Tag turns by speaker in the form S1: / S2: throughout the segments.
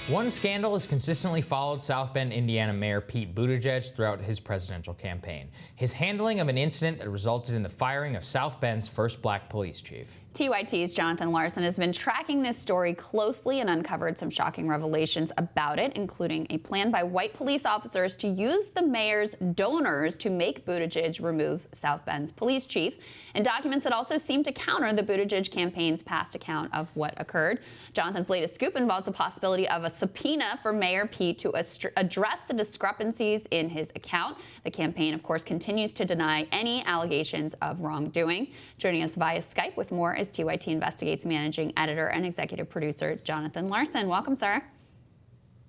S1: One scandal has consistently followed South Bend, Indiana Mayor Pete Buttigieg throughout his presidential campaign. His handling of an incident that resulted in the firing of South Bend's first black police chief.
S2: TYT's Jonathan Larsen has been tracking this story closely and uncovered some shocking revelations about it, including a plan by white police officers to use the mayor's donors to make Buttigieg remove South Bend's police chief, and documents that also seem to counter the Buttigieg campaign's past account of what occurred. Jonathan's latest scoop involves the possibility of a subpoena for Mayor Pete to address the discrepancies in his account. The campaign, of course, continues to deny any allegations of wrongdoing. Joining us via Skype with more is TYT Investigates managing editor and executive producer Jonathan Larsen. Welcome, sir.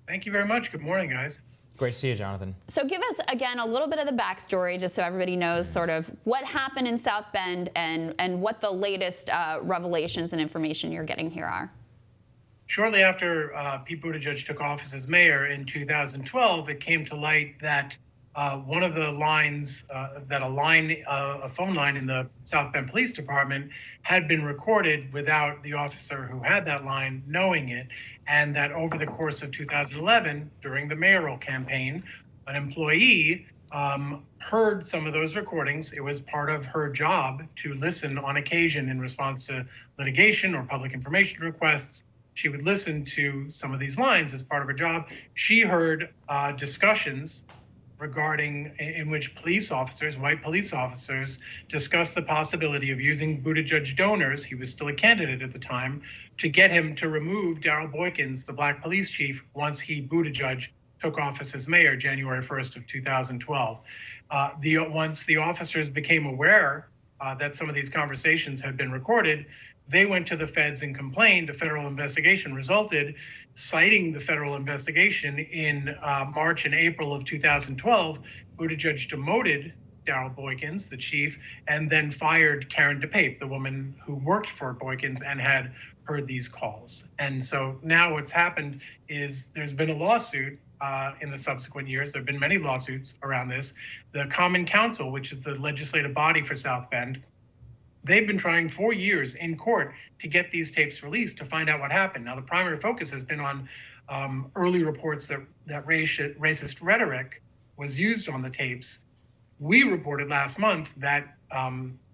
S3: Thank you very much. Good morning, guys.
S1: Great to see you, Jonathan.
S2: So give us, again, a little bit of the backstory, just so everybody knows sort of what happened in South Bend and what the latest revelations and information you're getting here are.
S3: Shortly after Pete Buttigieg took office as mayor in 2012, it came to light that one of the lines, a phone line in the South Bend Police Department had been recorded without the officer who had that line knowing it, and that over the course of 2011, during the mayoral campaign, an employee heard some of those recordings. It was part of her job to listen on occasion in response to litigation or public information requests. She would listen to some of these lines as part of her job. She heard discussions regarding in which police officers, white police officers, discussed the possibility of using Buttigieg donors, he was still a candidate at the time, to get him to remove Darrell Boykins, the black police chief, once Buttigieg took office as mayor January 1st of 2012. Once the officers became aware that some of these conversations had been recorded, they went to the feds and complained. A federal investigation resulted, citing the federal investigation in March and April of 2012. Buttigieg demoted Darrell Boykins, the chief, and then fired Karen DePape, the woman who worked for Boykins and had heard these calls. And so now what's happened is there's been a lawsuit in the subsequent years. There have been many lawsuits around this. The Common Council, which is the legislative body for South Bend, they've been trying for years in court to get these tapes released to find out what happened. Now, the primary focus has been on early reports that racist rhetoric was used on the tapes. We reported last month that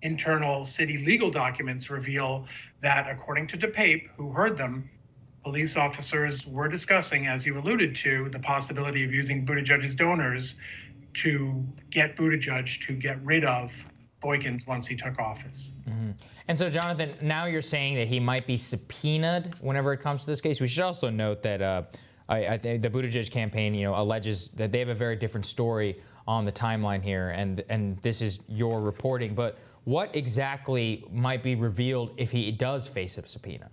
S3: internal city legal documents reveal that, according to DePape, who heard them, police officers were discussing, as you alluded to, the possibility of using Buttigieg's donors to get Buttigieg to get rid of Boykins once he took office.
S1: Mm-hmm. And so, Jonathan, now you're saying that he might be subpoenaed whenever it comes to this case. We should also note that I think the Buttigieg campaign, alleges that they have a very different story on the timeline here, and this is your reporting. But what exactly might be revealed if he does face a subpoena?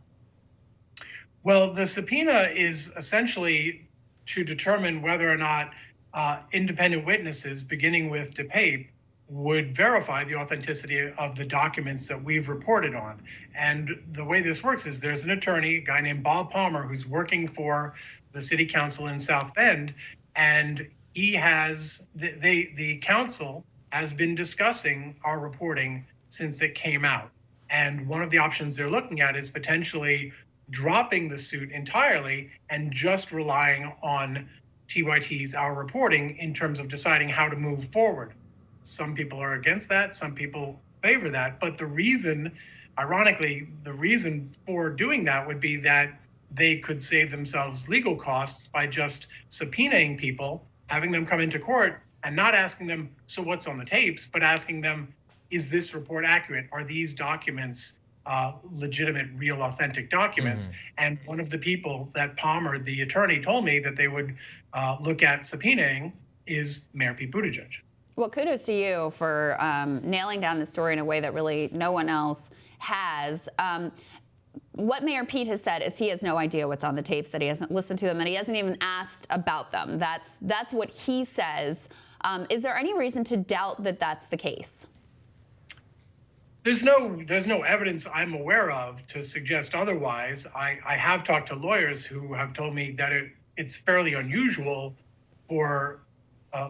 S3: Well, the subpoena is essentially to determine whether or not independent witnesses, beginning with DePape, would verify the authenticity of the documents that we've reported on. And the way this works is there's an attorney, a guy named Bob Palmer, who's working for the city council in South Bend, and he has, the council has been discussing our reporting since it came out. And one of the options they're looking at is potentially dropping the suit entirely and just relying on TYT's, our reporting, in terms of deciding how to move forward. Some people are against that, some people favor that, but the reason, ironically, the reason for doing that would be that they could save themselves legal costs by just subpoenaing people, having them come into court, and not asking them, so what's on the tapes, but asking them, is this report accurate? Are these documents legitimate, real, authentic documents? Mm-hmm. And one of the people that Palmer, the attorney, told me that they would look at subpoenaing is Mayor Pete Buttigieg.
S2: Well, kudos to you for nailing down the story in a way that really no one else has. What Mayor Pete has said is he has no idea what's on the tapes, that he hasn't listened to them, and he hasn't even asked about them. That's what he says. Is there any reason to doubt that that's the case?
S3: There's no evidence I'm aware of to suggest otherwise. I have talked to lawyers who have told me that it's fairly unusual for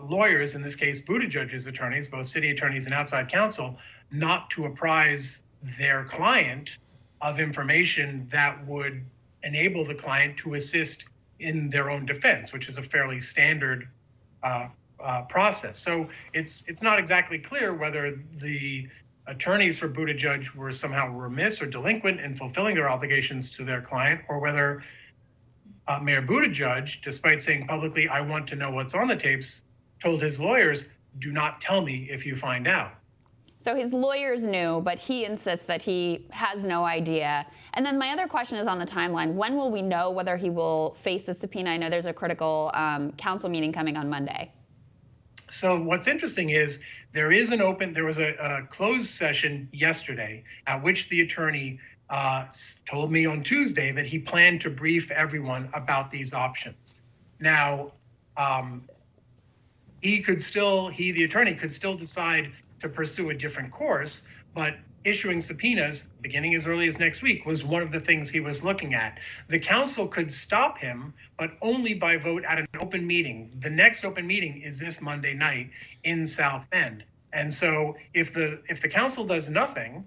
S3: lawyers, in this case Buttigieg's attorneys, both city attorneys and outside counsel, not to apprise their client of information that would enable the client to assist in their own defense, which is a fairly standard process. So it's not exactly clear whether the attorneys for Buttigieg were somehow remiss or delinquent in fulfilling their obligations to their client, or whether Mayor Buttigieg, despite saying publicly, "I want to know what's on the tapes," told his lawyers, "Do not tell me if you find out."
S2: So his lawyers knew, but he insists that he has no idea. And then my other question is on the timeline. When will we know whether he will face a subpoena? I know there's a critical council meeting coming on Monday.
S3: So what's interesting is there was a closed session yesterday at which the attorney told me on Tuesday that he planned to brief everyone about these options. Now, the attorney could still decide to pursue a different course, but issuing subpoenas beginning as early as next week was one of the things he was looking at. The council could stop him, but only by vote at an open meeting. The next open meeting is this Monday night in South Bend. And so if the council does nothing,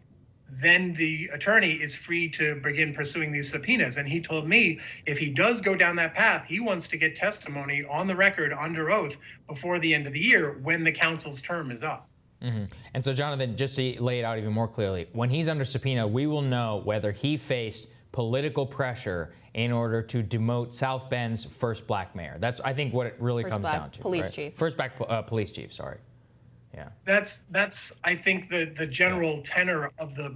S3: then the attorney is free to begin pursuing these subpoenas. And he told me if he does go down that path, he wants to get testimony on the record under oath before the end of the year when the council's term is up.
S1: Mm-hmm. And so, Jonathan, just to lay it out even more clearly, when he's under subpoena, we will know whether he faced political pressure in order to demote South Bend's first black mayor. That's, I think, what it really comes down to.
S2: Police chief.
S1: First black police chief, sorry. Yeah.
S3: That's I think the general tenor of the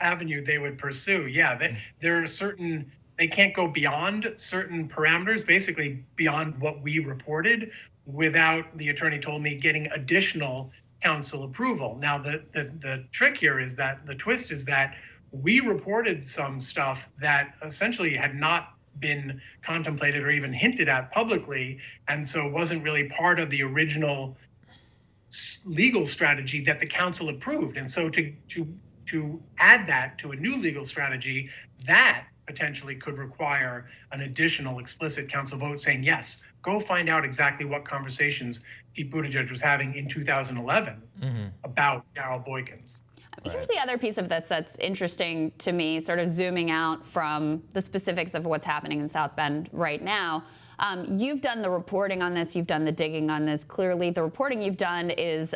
S3: avenue they would pursue. Yeah, there are certain, they can't go beyond certain parameters, basically beyond what we reported, without, the attorney told me, getting additional council approval. Now, the trick here is that, the twist is that we reported some stuff that essentially had not been contemplated or even hinted at publicly, and so wasn't really part of the original legal strategy that the council approved. And so to add that to a new legal strategy, that potentially could require an additional explicit council vote saying, yes, go find out exactly what conversations Pete Buttigieg was having in 2011 about Darrell Boykins.
S2: Here's the other piece of this that's interesting to me, sort of zooming out from the specifics of what's happening in South Bend right now. You've done the reporting on this. You've done the digging on this. Clearly, the reporting you've done is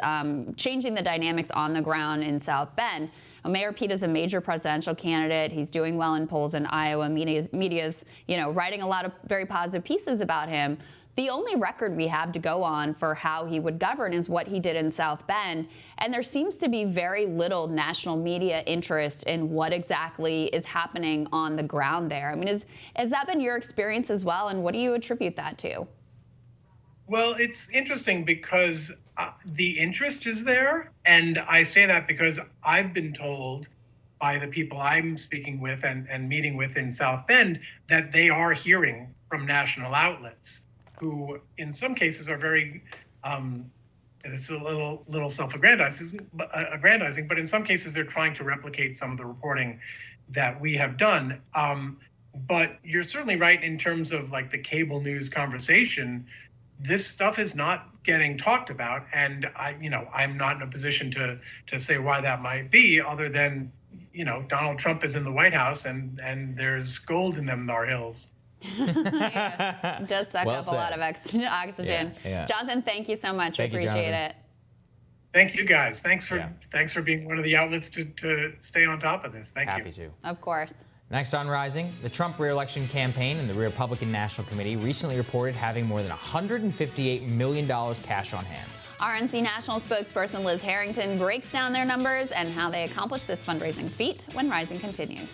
S2: changing the dynamics on the ground in South Bend. Mayor Pete is a major presidential candidate. He's doing well in polls in Iowa. Media's writing a lot of very positive pieces about him. The only record we have to go on for how he would govern is what he did in South Bend. And there seems to be very little national media interest in what exactly is happening on the ground there. I mean, has that been your experience as well? And what do you attribute that to?
S3: Well, it's interesting because the interest is there. And I say that because I've been told by the people I'm speaking with and meeting with in South Bend that they are hearing from national outlets, who in some cases are very, it's a little self-aggrandizing, but in some cases they're trying to replicate some of the reporting that we have done. But you're certainly right in terms of like the cable news conversation. This stuff is not getting talked about, and I'm not in a position to say why that might be, other than Donald Trump is in the White House and there's gold in them Nar Hills.
S2: Yeah, it does suck up a lot of oxygen.
S1: Yeah.
S2: Jonathan, thank you so much. We appreciate it.
S3: Thank you, guys. Thanks for being one of the outlets to stay on top of this. Thank you.
S1: Happy to.
S2: Of course.
S1: Next on Rising, the Trump re-election campaign and the Republican National Committee recently reported having more than $158 million cash on hand.
S2: RNC National spokesperson Liz Harrington breaks down their numbers and how they accomplished this fundraising feat when Rising continues.